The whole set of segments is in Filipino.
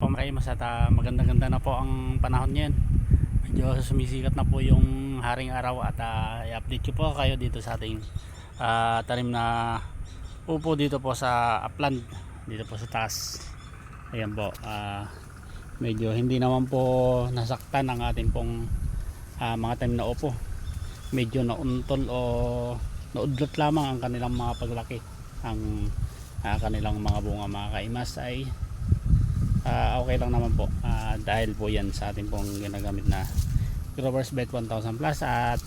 po Kaimas at maganda-ganda na po ang panahon ngayon. Medyo sumisikat na po yung haring araw at i-update ko po kayo dito sa ating tanim na upo dito po sa upland, dito po sa taas. Ayan po, medyo hindi naman po nasaktan ang ating pong mga tanim na upo. Medyo nauntol o naudlot lamang ang kanilang mga paglaki. Ang kanilang mga bunga mga Kaimas ay okay lang naman po, dahil po yan sa ating pong ginagamit na Growers Bet 1000 Plus at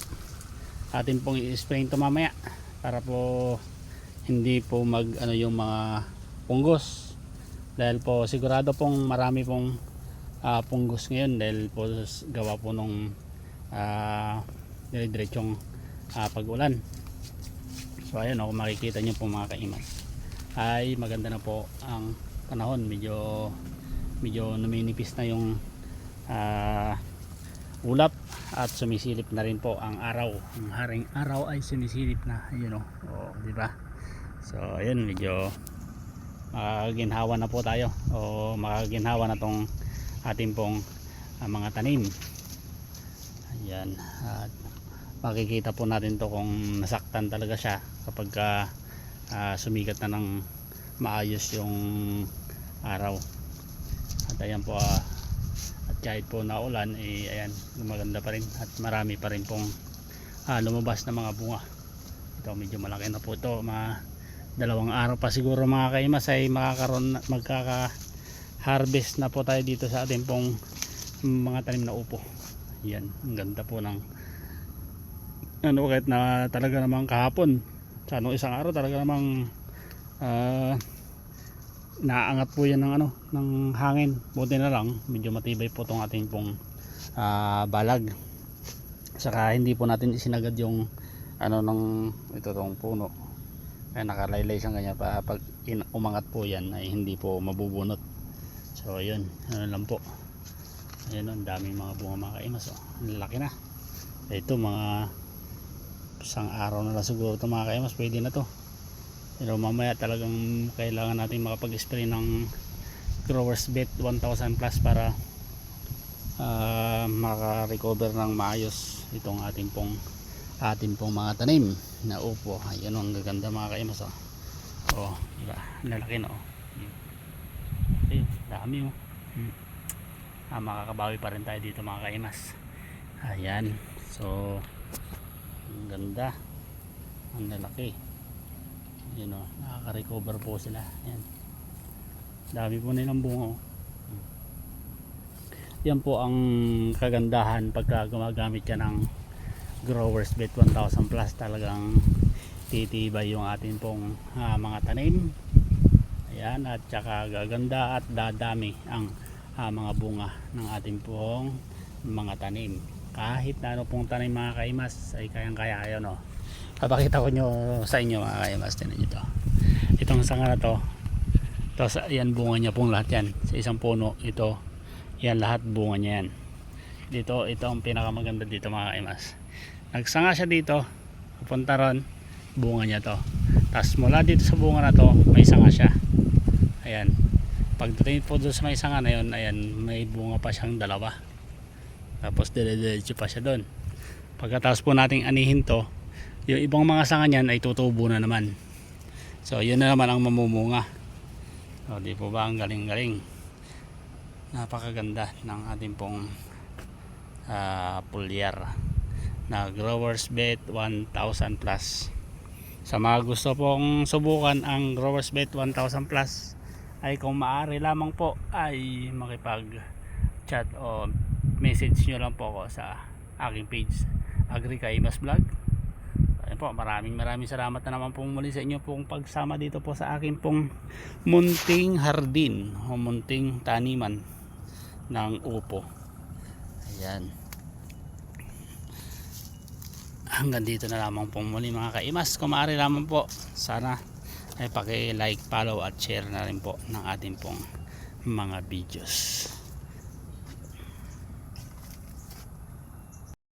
ating pong i-spray ito mamaya para po hindi po mag yung mga punggos, dahil po sigurado pong marami pong punggos ngayon dahil po gawa po nung dire-diretsong pag-ulan. So ayun, kung makikita nyo po mga Kaimas ay maganda na po ang panahon. Medyo numinipis na yung ulap at sumisilip na rin po ang araw. Ang haring araw ay sumisilip na, ayun di ba? So ayun, medyo makaginhawa na po tayo o makaginhawa na tong ating pong mga tanim. Ayan, at makikita po natin to kung nasaktan talaga siya kapag sumikat na ng maayos yung araw. At ayan po, at kahit po naulan ayan, maganda pa rin at marami pa rin pong lumabas na mga bunga. Ito medyo malaki na po ito, mga 2 araw pa siguro mga Kaimas ay magkaka-harvest na po tayo dito sa ating pong mga tanim na upo. Ayan, ang ganda po ng kahit na talaga namang kahapon sa isang araw talaga namang naangat po yan ng hangin. Buti na lang medyo matibay po tong ating pong balag, saka hindi po natin isinagad yung tong puno, kaya nakalaylay siyang ganyan pa. Pag umangat po yan ay hindi po mabubunot. So ayun, lang po. Ayun, ang daming mga bunga mga Kaimas, ang laki na. Ito mga isang araw na lang siguro ito mga Kaimas, pwede na to. Pero mamaya talagang kailangan natin makapag-spray ng Growers Bet 1000 Plus para maka-recover ng maayos itong ating pong mga tanim na upo. Ayun, ang gaganda mga Kaimas, diba? Lalaki na ayun, dami makakabawi pa rin tayo dito mga Kaimas. Ayan, so ang ganda, ang lalaki. Nakaka-recover po sila. Ayan, dami po nilang bunga. Yan po ang kagandahan pagka gumagamit ka ng Growers Bet 1000 Plus. Talagang titibay yung atin pong mga tanim. Ayan, at saka gaganda at dadami ang mga bunga ng ating pong mga tanim. Kahit na pong tanim mga Kaimas ay kayang-kaya. Ayun, papakita ko nyo sa inyo mga Kaimas. Tinan nyo to, itong sanga na to, yan bunga niya pong lahat yan sa isang puno. Ito, yan lahat bunga niya yan. Dito, ito ang pinakamaganda dito mga Kaimas. Nagsanga siya dito, pupunta ron, bunga niya to. Tapos mula dito sa bunga na to, may sanga siya. Ayan, pagdating po doon sa may sanga na yun, ayan, may bunga pa siyang 2. Tapos dire-diretso pa siya doon. Pagkatapos po nating anihin to, yung ibang mga sanga niyan ay tutubo na naman. So yun na naman ang mamumunga. So di po ba ang galing-galing? Napakaganda ng ating pong pulyar na Growers Bet 1000 Plus. Sa mga gusto pong subukan ang Growers Bet 1000 Plus ay kung maaari lamang po ay makipag chat o message nyo lang po ako sa aking page, Agri Kaimas Vlog. Ayun po, maraming salamat na naman pong muli sa inyo pong pagsama dito po sa akin pong munting hardin o munting taniman ng upo. Ayan, hanggang dito na lamang pong muli mga Kaimas. Kung maaari lamang po, sana ay paki-like, follow at share na rin po ng ating pong mga videos.